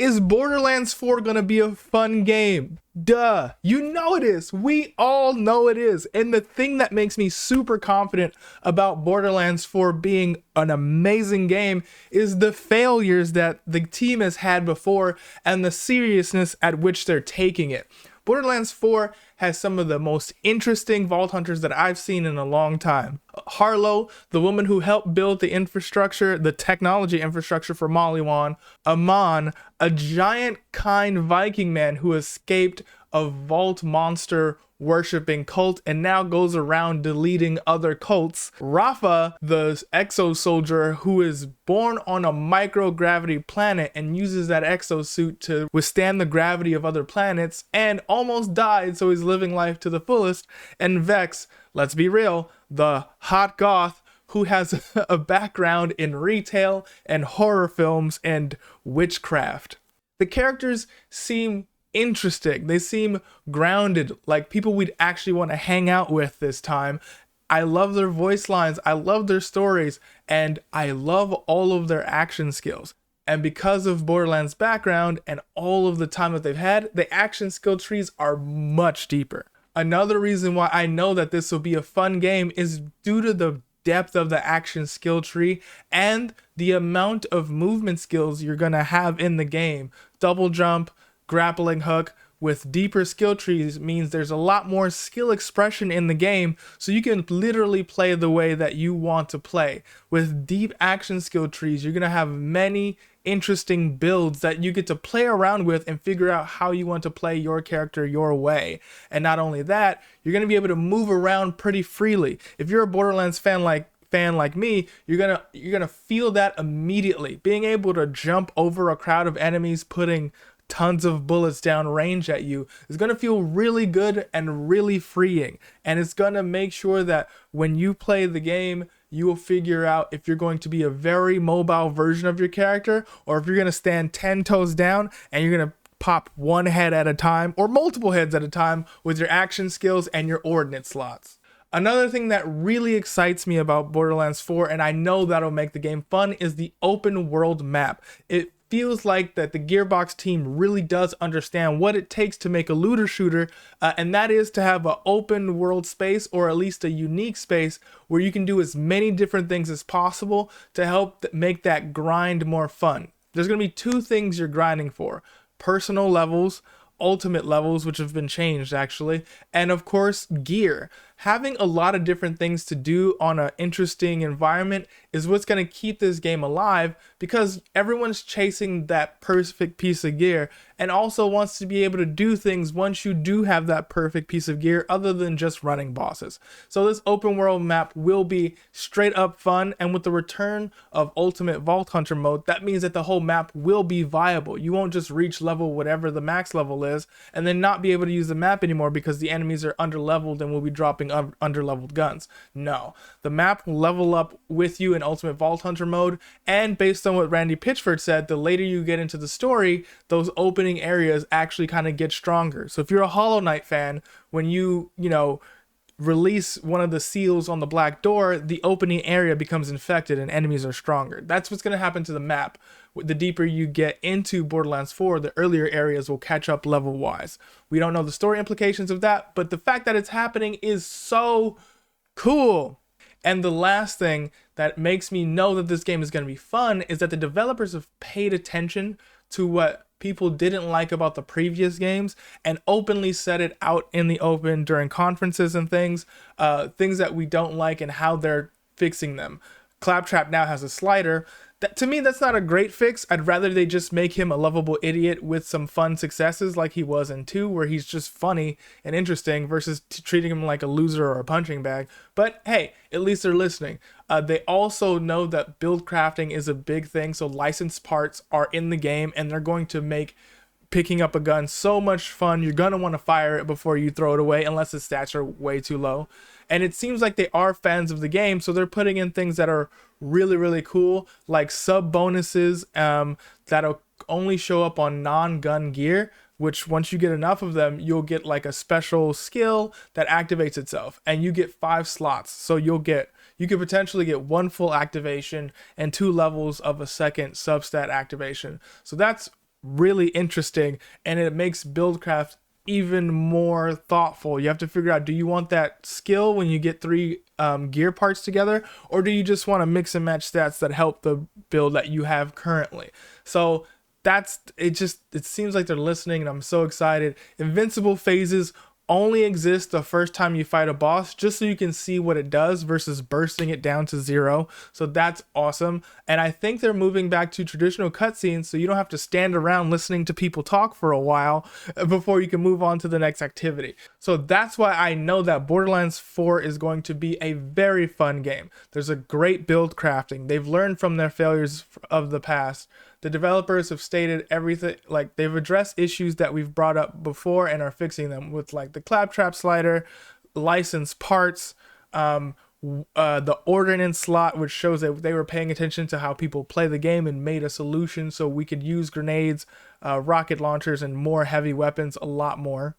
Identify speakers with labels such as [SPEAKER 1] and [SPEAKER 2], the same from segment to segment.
[SPEAKER 1] Is Borderlands 4 gonna be a fun game? Duh. You know it is. We all know it is. And the thing that makes me super confident about Borderlands 4 being an amazing game is the failures that the team has had before and the seriousness at which they're taking it. Borderlands 4 has some of the most interesting Vault Hunters that I've seen in a long time. Harlow, the woman who helped build the infrastructure, the technology infrastructure for Maliwan. Amon, a giant kind Viking man who escaped a vault monster worshipping cult and now goes around deleting other cults. Rafa, the exo soldier who is born on a microgravity planet and uses that exosuit to withstand the gravity of other planets and almost died, so he's living life to the fullest. And Vex, let's be real, the hot goth who has a background in retail and horror films and witchcraft. The characters seem interesting. They seem grounded, like people we'd actually want to hang out with this time. I love their voice lines, I love their stories, and I love all of their action skills. And because of Borderlands' background and all of the time that they've had, the action skill trees are much deeper. Another reason why I know that this will be a fun game is due to the depth of the action skill tree and the amount of movement skills you're gonna have in the game. Double jump, grappling hook with deeper skill trees means there's a lot more skill expression in the game, so you can literally play the way that you want to play. With deep action skill trees, you're going to have many interesting builds that you get to play around with and figure out how you want to play your character your way. And not only that, you're going to be able to move around pretty freely. If you're a Borderlands fan like me, you're gonna feel that immediately. Being able to jump over a crowd of enemies, putting tons of bullets down range at you is going to feel really good and really freeing, and it's going to make sure that when you play the game you will figure out if you're going to be a very mobile version of your character or if you're going to stand 10 toes down and you're going to pop one head at a time or multiple heads at a time with your action skills and your ordnance slots. Another thing that really excites me about Borderlands 4, and I know that'll make the game fun, is the open world map. It feels like that the Gearbox team really does understand what it takes to make a looter shooter, and that is to have an open world space, or at least a unique space where you can do as many different things as possible to help make that grind more fun. There's going to be two things you're grinding for: personal levels, ultimate levels, which have been changed actually, and of course gear. Having a lot of different things to do on an interesting environment is what's going to keep this game alive, because everyone's chasing that perfect piece of gear and also wants to be able to do things once you do have that perfect piece of gear other than just running bosses. So this open world map will be straight up fun, and with the return of Ultimate Vault Hunter mode, that means that the whole map will be viable. You won't just reach level whatever the max level is and then not be able to use the map anymore because the enemies are underleveled and will be dropping underleveled guns. No, the map will level up with you in Ultimate Vault Hunter mode, and based on what Randy Pitchford said, the later you get into the story, those opening areas actually kind of get stronger. So if you're a Hollow Knight fan, when you release one of the seals on the black door, the opening area becomes infected and enemies are stronger. That's what's going to happen to the map. The deeper you get into Borderlands 4, the earlier areas will catch up level wise. We don't know the story implications of that, but the fact that it's happening is so cool. And the last thing that makes me know that this game is going to be fun is that the developers have paid attention to what people didn't like about the previous games and openly said it out in the open during conferences and things that we don't like and how they're fixing them. Claptrap now has a slider. To me, that's not a great fix. I'd rather they just make him a lovable idiot with some fun successes like he was in 2, where he's just funny and interesting, versus treating him like a loser or a punching bag. But hey, at least they're listening. They also know that build crafting is a big thing, so licensed parts are in the game, and they're going to make picking up a gun so much fun. You're going to want to fire it before you throw it away, unless the stats are way too low. And it seems like they are fans of the game, so they're putting in things that are really, really cool, like sub bonuses that'll only show up on non-gun gear, which once you get enough of them, you'll get like a special skill that activates itself, and you get 5 slots. So you could potentially get 1 full activation and 2 levels of a second substat activation. So that's really interesting, and it makes buildcraft even more thoughtful. You have to figure out, do you want that skill when you get 3 gear parts together, or do you just want to mix and match stats that help the build that you have currently? So that's it. It seems like they're listening, and I'm so excited. Invincible phases only exist the first time you fight a boss, just so you can see what it does versus bursting it down to 0. So that's awesome. And I think they're moving back to traditional cutscenes, so you don't have to stand around listening to people talk for a while before you can move on to the next activity. So that's why I know that Borderlands 4 is going to be a very fun game. There's a great build crafting. They've learned from their failures of the past. The developers have stated everything, like they've addressed issues that we've brought up before and are fixing them with like the claptrap slider, licensed parts, the ordnance slot, which shows that they were paying attention to how people play the game and made a solution so we could use grenades, rocket launchers, and more heavy weapons a lot more,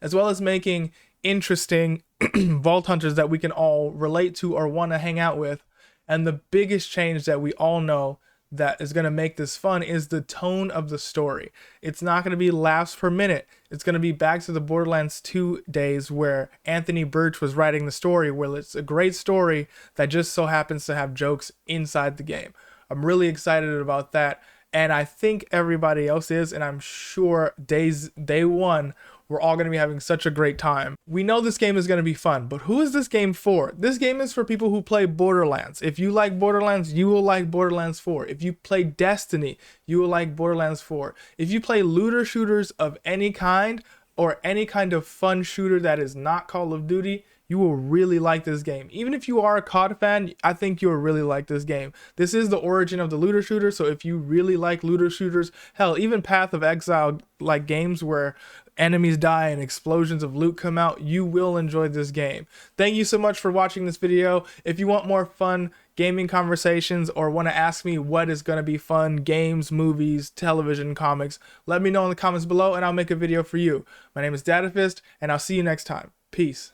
[SPEAKER 1] as well as making interesting vault hunters that we can all relate to or want to hang out with. And the biggest change that we all know that is going to make this fun is the tone of the story. It's not going to be laughs per minute. It's going to be back to the Borderlands 2 days where Anthony Birch was writing the story, where it's a great story that just so happens to have jokes inside the game. I'm really excited about that, and I think everybody else is, and I'm sure day one we're all going to be having such a great time. We know this game is going to be fun, but who is this game for? This game is for people who play Borderlands. If you like Borderlands, you will like Borderlands 4. If you play Destiny, you will like Borderlands 4. If you play looter shooters of any kind, or any kind of fun shooter that is not Call of Duty, you will really like this game. Even if you are a COD fan, I think you'll really like this game. This is the origin of the looter shooter, so if you really like looter shooters, hell, even Path of Exile, like games where enemies die and explosions of loot come out, you will enjoy this game. Thank you so much for watching this video. If you want more fun gaming conversations or want to ask me what is going to be fun, games, movies, television, comics, let me know in the comments below and I'll make a video for you. My name is DataFist, and I'll see you next time. Peace.